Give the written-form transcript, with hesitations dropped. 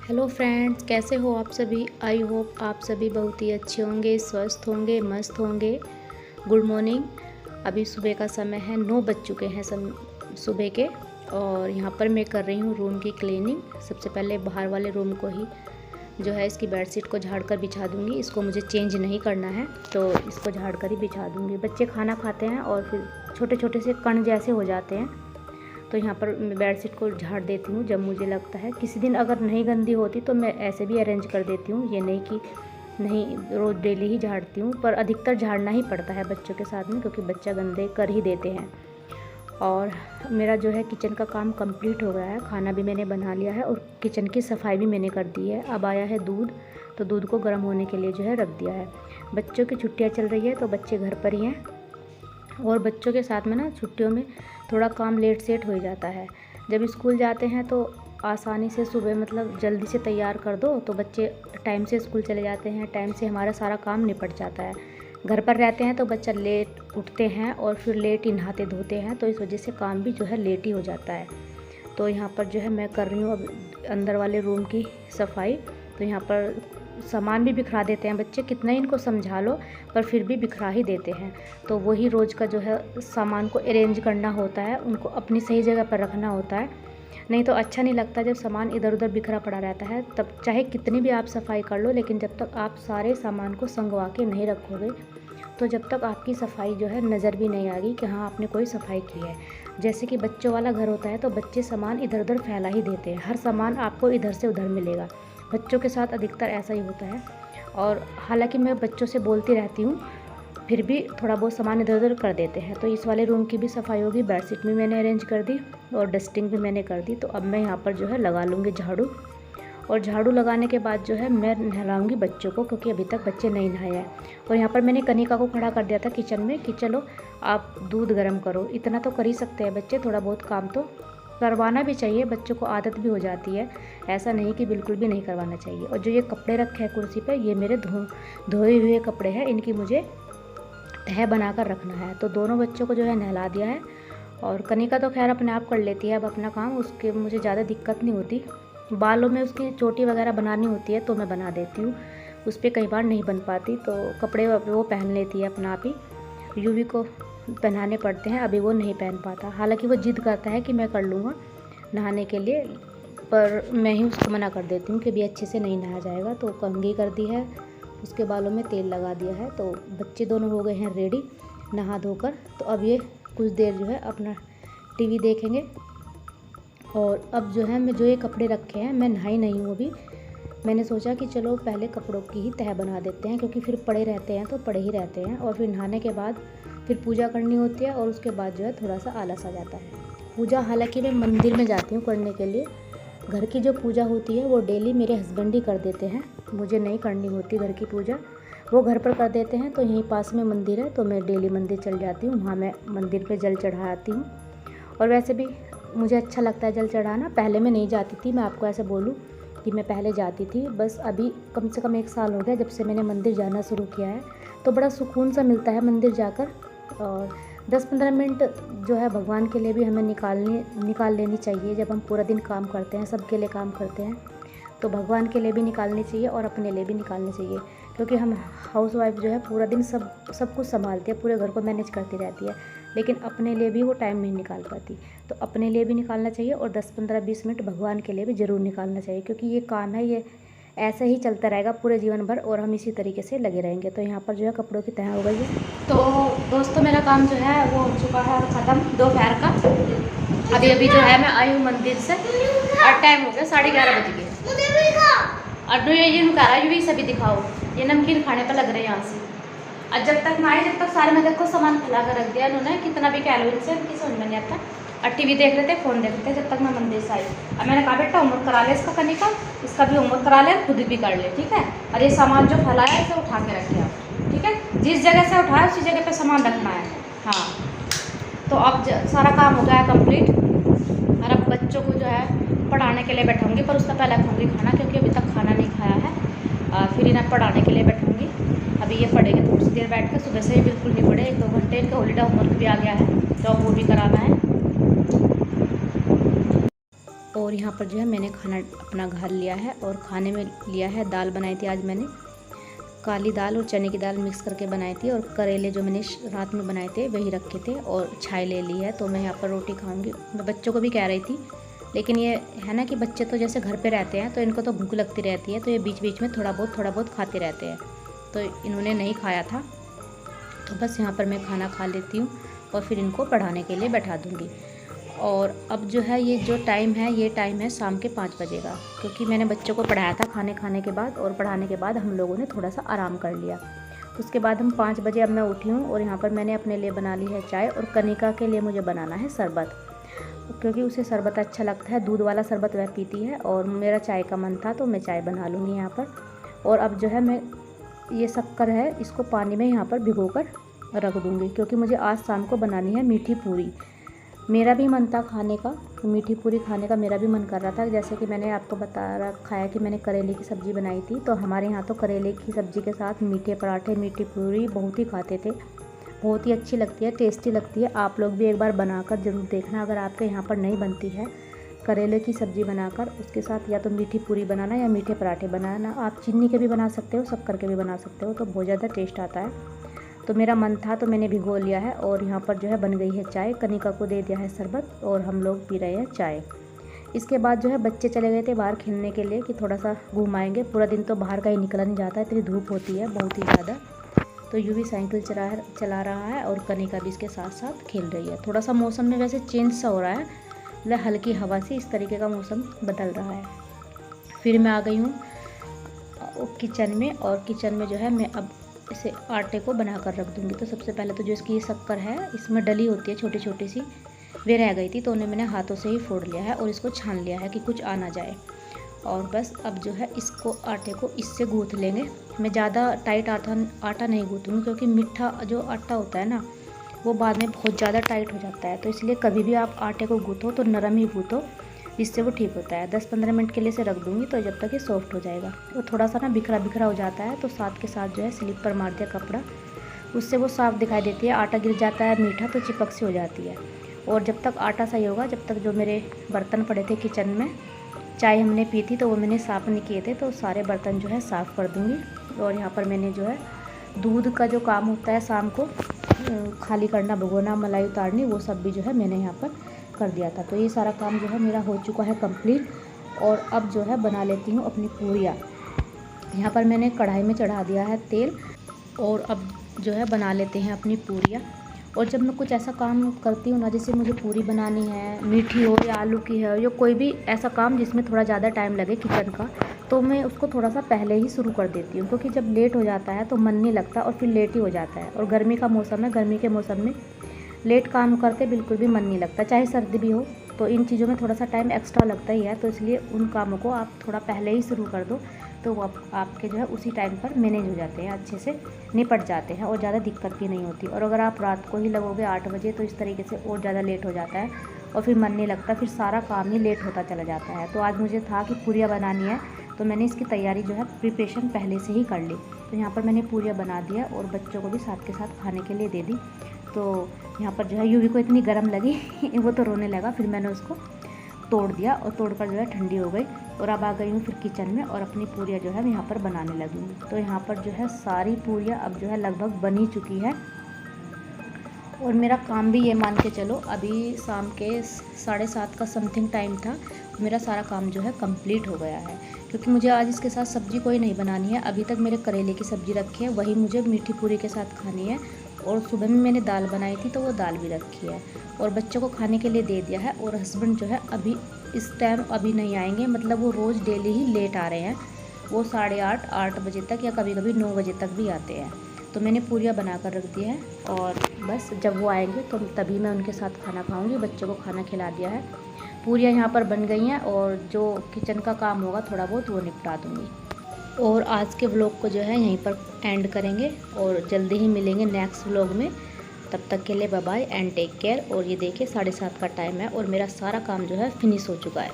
Hello friends, कैसे हो आप सभी। आई होप आप सभी बहुत ही अच्छे होंगे, स्वस्थ होंगे, मस्त होंगे। Good morning. अभी सुबह का समय है, 9 बज चुके हैं सुबह के। और यहाँ पर मैं कर रही हूँ रूम की क्लीनिंग। सबसे पहले बाहर वाले रूम को ही जो है इसकी बेडशीट को झाड़ कर बिछा दूँगी। इसको मुझे चेंज नहीं करना है, तो इसको झाड़ कर ही बिछा दूँगी। बच्चे खाना खाते हैं और फिर छोटे छोटे से कण जैसे हो जाते हैं, तो यहाँ पर मैं बेडशीट को झाड़ देती हूँ जब मुझे लगता है। किसी दिन अगर नहीं गंदी होती तो मैं ऐसे भी अरेंज कर देती हूँ, ये नहीं कि नहीं रोज़ डेली ही झाड़ती हूँ। पर अधिकतर झाड़ना ही पड़ता है बच्चों के साथ में, क्योंकि बच्चा गंदे कर ही देते हैं। और मेरा जो है किचन का काम कंप्लीट हो गया है। खाना भी मैंने बना लिया है और किचन की सफाई भी मैंने कर दी है। अब आया है दूध, तो दूध को गर्म होने के लिए जो है रख दिया है। बच्चों की छुट्टियाँ चल रही है तो बच्चे घर पर ही हैं, और बच्चों के साथ में ना छुट्टियों में थोड़ा काम लेट सेट हो जाता है। जब स्कूल जाते हैं तो आसानी से सुबह मतलब जल्दी से तैयार कर दो तो बच्चे टाइम से स्कूल चले जाते हैं, टाइम से हमारा सारा काम निपट जाता है। घर पर रहते हैं तो बच्चा लेट उठते हैं और फिर लेट ही नहाते धोते हैं, तो इस वजह से काम भी जो है लेट ही हो जाता है। तो यहाँ पर जो है मैं कर रही हूँ अब अंदर वाले रूम की सफाई। तो यहाँ पर सामान भी बिखरा देते हैं बच्चे, कितना ही इनको समझा लो पर फिर भी बिखरा ही देते हैं। तो वही रोज़ का जो है सामान को अरेंज करना होता है, उनको अपनी सही जगह पर रखना होता है। नहीं तो अच्छा नहीं लगता जब सामान इधर उधर बिखरा पड़ा रहता है। तब चाहे कितनी भी आप सफाई कर लो, लेकिन जब तक आप सारे सामान को संगवा के नहीं रखोगे, तो जब तक आपकी सफाई जो है नज़र भी नहीं आएगी कि हाँ आपने कोई सफाई की है। जैसे कि बच्चों वाला घर होता है तो बच्चे सामान इधर उधर फैला ही देते हैं, हर सामान आपको इधर से उधर मिलेगा। बच्चों के साथ अधिकतर ऐसा ही होता है। और हालांकि मैं बच्चों से बोलती रहती हूँ, फिर भी थोड़ा बहुत सामान इधर उधर कर देते हैं। तो इस वाले रूम की भी सफाई होगी, बेडशीट भी मैंने अरेंज कर दी और डस्टिंग भी मैंने कर दी। तो अब मैं यहाँ पर जो है लगा लूँगी झाड़ू, और झाड़ू लगाने के बाद जो है मैं नहलाऊँगी बच्चों को, क्योंकि अभी तक बच्चे नहीं नहाए हैं। और यहाँ पर मैंने कनिका को खड़ा कर दिया था किचन में कि चलो आप दूध गर्म करो। इतना तो कर ही सकते हैं बच्चे, थोड़ा बहुत काम तो करवाना भी चाहिए, बच्चों को आदत भी हो जाती है। ऐसा नहीं कि बिल्कुल भी नहीं करवाना चाहिए। और जो ये कपड़े रखे हैं कुर्सी पे, ये मेरे धोए हुए कपड़े हैं, इनकी मुझे तह बना कर रखना है। तो दोनों बच्चों को जो है नहला दिया है। और कनिका तो खैर अपने आप कर लेती है अब अपना काम, उसके मुझे ज़्यादा दिक्कत नहीं होती। बालों में उसकी चोटी वगैरह बनानी होती है तो मैं बना देती हूँ, उस पर कई बार नहीं बन पाती। तो कपड़े वो पहन लेती है अपना आप ही, यूवी को पहनाने पड़ते हैं, अभी वो नहीं पहन पाता। हालांकि वो जिद करता है कि मैं कर लूँगा नहाने के लिए, पर मैं ही उसको मना कर देती हूँ कि भी अच्छे से नहीं नहाया जाएगा। तो कंघी कर दी है, उसके बालों में तेल लगा दिया है। तो बच्चे दोनों हो गए हैं रेडी नहा धोकर। तो अब ये कुछ देर जो है अपना टीवी देखेंगे। और अब जो है मैं जो ये कपड़े रखे हैं, मैं नहाई नहीं हूँ अभी। मैंने सोचा कि चलो पहले कपड़ों की ही तह बना देते हैं, क्योंकि फिर पड़े रहते हैं तो पड़े ही रहते हैं। और फिर नहाने के बाद फिर पूजा करनी होती है, और उसके बाद जो है थोड़ा सा आलस आ जाता है। पूजा हालांकि मैं मंदिर में जाती हूँ करने के लिए। घर की जो पूजा होती है वो डेली मेरे हस्बैंड ही कर देते हैं, मुझे नहीं करनी होती घर की पूजा, वो घर पर कर देते हैं। तो यहीं पास में मंदिर है तो मैं डेली मंदिर चल जाती हूँ, वहाँ मैं मंदिर पे जल चढ़ा आती हूँ। और वैसे भी मुझे अच्छा लगता है जल चढ़ाना। पहले मैं नहीं जाती थी, मैं आपको ऐसे बोलूँ कि मैं पहले जाती थी, बस अभी कम से कम 1 साल हो गया जब से मैंने मंदिर जाना शुरू किया है। तो बड़ा सुकून सा मिलता है मंदिर जाकर। और 10-15 मिनट जो है भगवान के लिए भी हमें निकाल लेनी चाहिए। जब हम पूरा दिन काम करते हैं, सबके लिए काम करते हैं, तो भगवान के लिए भी निकालनी चाहिए और अपने लिए भी निकालनी चाहिए। क्योंकि हम हाउसवाइफ जो है पूरा दिन सब कुछ संभालती है, पूरे घर को मैनेज करती रहती है, लेकिन अपने लिए भी वो टाइम नहीं निकाल पाती। तो अपने लिए भी निकालना चाहिए और 10-15-20 मिनट भगवान के लिए भी ज़रूर निकालना चाहिए, क्योंकि ये काम है, ये ऐसे ही चलता रहेगा पूरे जीवन भर और हम इसी तरीके से लगे रहेंगे। तो यहाँ पर जो है कपड़ों की तह हो गई है। तो दोस्तों मेरा काम जो है वो हो चुका है ख़त्म दोपहर का। अभी जो है मैं आई हूँ मंदिर से और टाइम हो गया 11:30 बज गए। और ये कह रहा है भी सभी दिखाओ, ये नमकीन खाने पर लग रहे हैं यहाँ से। और जब तक मैं आई, जब तक सारे मैं देखो सामान फैला कर रख दिया इन्होंने, कितना भी कह लो इनसे, इनकी समझ में नहीं आता। और टीवी देख रहे थे, फ़ोन देख रहे थे जब तक मैं मंदिर से आई। अब मैंने कहा बेटा होमवर्क करा ले इसका कनिका, इसका भी होमवर्क करा ले, खुद भी कर ले, ठीक है। और ये सामान जो फैलाया है इसे उठा के रखे आप, ठीक है। जिस जगह से उठाया उसी जगह पे सामान रखना है। हाँ, तो अब सारा काम हो गया है कम्प्लीट। और अब बच्चों को जो है पढ़ाने के लिए बैठाऊँगी, पर उसका पहले खाऊँगी खाना, क्योंकि अभी तक खाना नहीं खाया है। फिर इन्हें पढ़ाने के लिए बैठूँगी। अभी ये पढ़ेंगे थोड़ी सी देर बैठ कर, सुबह से ही बिल्कुल नहीं पढ़े, 1-2 घंटे। इनका हॉलीडे होमवर्क भी आ गया है तो अब वो भी कराना है। और यहाँ पर जो है मैंने खाना अपना घर लिया है और खाने में लिया है दाल बनाई थी आज मैंने, काली दाल और चने की दाल मिक्स करके बनाई थी, और करेले जो मैंने रात में बनाए थे वही रखे थे, और छाय ले ली है। तो मैं यहाँ पर रोटी खाऊंगी। मैं बच्चों को भी कह रही थी, लेकिन ये है ना कि बच्चे तो जैसे घर पे रहते हैं तो इनको तो भूख लगती रहती है, तो ये बीच बीच में थोड़ा बहुत खाते रहते हैं। तो इन्होंने नहीं खाया था, तो बस यहाँ पर मैं खाना खा लेती हूँ और फिर इनको पढ़ाने के लिए बैठा दूँगी। और अब जो है ये जो टाइम है, ये टाइम है शाम के 5 बजे का, क्योंकि मैंने बच्चों को पढ़ाया था खाने के बाद, और पढ़ाने के बाद हम लोगों ने थोड़ा सा आराम कर लिया। उसके बाद हम 5 बजे अब मैं उठी हूँ, और यहाँ पर मैंने अपने लिए बना ली है चाय, और कनिका के लिए मुझे बनाना है शरबत, क्योंकि उसे शरबत अच्छा लगता है। दूध वाला शरबत वह पीती है, और मेरा चाय का मन था तो मैं चाय बना लूँगी यहाँ पर। और अब जो है मैं ये शक्कर है इसको पानी में यहाँ पर भिगो कर रख दूँगी, क्योंकि मुझे आज शाम को बनानी है मीठी पूरी। मेरा भी मन था खाने का, मीठी पूरी खाने का मेरा भी मन कर रहा था। जैसे कि मैंने आपको बता रखा है कि मैंने करेले की सब्ज़ी बनाई थी, तो हमारे यहाँ तो करेले की सब्ज़ी के साथ मीठे पराठे, मीठी पूरी बहुत ही खाते थे। बहुत ही अच्छी लगती है, टेस्टी लगती है। आप लोग भी एक बार बनाकर ज़रूर देखना, अगर आपके यहाँ पर नहीं बनती है करेले की सब्ज़ी बनाकर, उसके साथ या तो मीठी पूरी बनाना या मीठे पराठे बनाना। आप चीनी के भी बना सकते हो, शक्कर के भी बना सकते हो, तो बहुत ज़्यादा टेस्ट आता है। तो मेरा मन था तो मैंने भिगो लिया है, और यहाँ पर जो है बन गई है चाय। कनिका को दे दिया है शरबत, और हम लोग पी रहे हैं चाय। इसके बाद जो है बच्चे चले गए थे बाहर खेलने के लिए, कि थोड़ा सा घुमाएंगे। पूरा दिन तो बाहर का ही निकला नहीं जाता है, इतनी धूप होती है बहुत ही ज़्यादा। तो यूँ भी साइकिल चला रहा है, और कनिका भी इसके साथ साथ खेल रही है। थोड़ा सा मौसम में वैसे चेंज सा हो रहा है, मतलब हल्की हवा से इस तरीके का मौसम बदल रहा है। फिर मैं आ गई हूँ किचन में, और किचन में जो है मैं अब इसे आटे को बना कर रख दूँगी। तो सबसे पहले तो जो इसकी शक्कर है इसमें डली होती है छोटी छोटी सी, वे रह गई थी, तो उन्हें मैंने हाथों से ही फोड़ लिया है और इसको छान लिया है कि कुछ आ ना जाए। और बस अब जो है इसको आटे को इससे गूँथ लेंगे। मैं ज़्यादा टाइट आटा नहीं गूँथूँगी, क्योंकि मीठा जो आटा होता है ना वो बाद में बहुत ज़्यादा टाइट हो जाता है। तो इसलिए कभी भी आप आटे को गूँथो तो नरम ही गूँथो, जिससे वो ठीक होता है। 10-15 मिनट के लिए इसे रख दूँगी, तो जब तक ये सॉफ्ट हो जाएगा। वो थोड़ा सा ना बिखरा बिखरा हो जाता है, तो साथ के साथ जो है स्लिप पर मार दिया कपड़ा, उससे वो साफ़ दिखाई देती है। आटा गिर जाता है मीठा तो चिपक सी हो जाती है। और जब तक आटा सही होगा, जब तक जो मेरे बर्तन पड़े थे किचन में, चाय हमने पी थी तो वो मैंने साफ़ नहीं किए थे, तो सारे बर्तन जो है साफ़ कर दूँगी। और यहाँ पर मैंने जो है दूध का जो काम होता है शाम को खाली करना, भगोना, मलाई उतारनी, वो सब भी जो है मैंने यहाँ पर कर दिया था। तो ये सारा काम जो है मेरा हो चुका है कंप्लीट। और अब जो है बना लेती हूँ अपनी पूरियाँ। यहाँ पर मैंने कढ़ाई में चढ़ा दिया है तेल, और अब जो है बना लेते हैं अपनी पूरियाँ। और जब मैं कुछ ऐसा काम करती हूँ ना, जैसे मुझे पूरी बनानी है, मीठी हो या आलू की है, या कोई भी ऐसा काम जिसमें थोड़ा ज़्यादा टाइम लगे किचन का, तो मैं उसको थोड़ा सा पहले ही शुरू कर देती हूँ, क्योंकि जब लेट हो जाता है तो मन नहीं लगता, और फिर लेट ही हो जाता है। और गर्मी का मौसम है, गर्मी के मौसम में लेट काम करते बिल्कुल भी मन नहीं लगता, चाहे सर्दी भी हो। तो इन चीज़ों में थोड़ा सा टाइम एक्स्ट्रा लगता ही है, तो इसलिए उन कामों को आप थोड़ा पहले ही शुरू कर दो, तो वो आपके जो है उसी टाइम पर मैनेज हो जाते हैं, अच्छे से निपट जाते हैं, और ज़्यादा दिक्कत भी नहीं होती। और अगर आप रात को ही लगोगे 8 बजे, तो इस तरीके से और ज़्यादा लेट हो जाता है, और फिर मन नहीं लगता, फिर सारा काम ही लेट होता चला जाता है। तो आज मुझे था कि पूरियाँ बनानी है, तो मैंने इसकी तैयारी जो है प्रिपरेशन पहले से ही कर ली। तो यहाँ पर मैंने पूरियाँ बना दिया, और बच्चों को भी साथ के साथ खाने के लिए दे दी। तो यहाँ पर जो है यूवी को इतनी गर्म लगी वो तो रोने लगा, फिर मैंने उसको तोड़ दिया, और तोड़कर जो है ठंडी हो गई। और अब आ गई हूँ फिर किचन में, और अपनी पूरियाँ जो है मैं यहाँ पर बनाने लगी हूँ। तो यहाँ पर जो है सारी पूरियाँ अब जो है लगभग बनी चुकी है, और मेरा काम भी ये मान के चलो, अभी शाम के 7:30 का समथिंग टाइम था, मेरा सारा काम जो है कंप्लीट हो गया है। क्योंकि मुझे आज इसके साथ सब्ज़ी कोई नहीं बनानी है। अभी तक मेरे करेले की सब्ज़ी रखी है, वही मुझे मीठी पूरी के साथ खानी है। और सुबह में मैंने दाल बनाई थी, तो वो दाल भी रखी है, और बच्चों को खाने के लिए दे दिया है। और हस्बैंड जो है अभी इस टाइम अभी नहीं आएंगे, मतलब वो रोज़ डेली ही लेट आ रहे हैं। वो 8:30 बजे तक, या कभी कभी 9 बजे तक भी आते हैं। तो मैंने पूरियाँ बना कर रख दी है, और बस जब वो आएंगे तो तभी मैं उनके साथ खाना खाऊंगी। बच्चों को खाना खिला दिया है, पूरियाँ यहाँ पर बन गई हैं, और जो किचन का काम होगा थोड़ा बहुत वो निपटा दूँगी। और आज के व्लॉग को जो है यहीं पर एंड करेंगे, और जल्दी ही मिलेंगे नेक्स्ट व्लॉग में। तब तक के लिए bye bye and take care. और ये देखिए 7:30 का टाइम है, और मेरा सारा काम जो है फिनिश हो चुका है।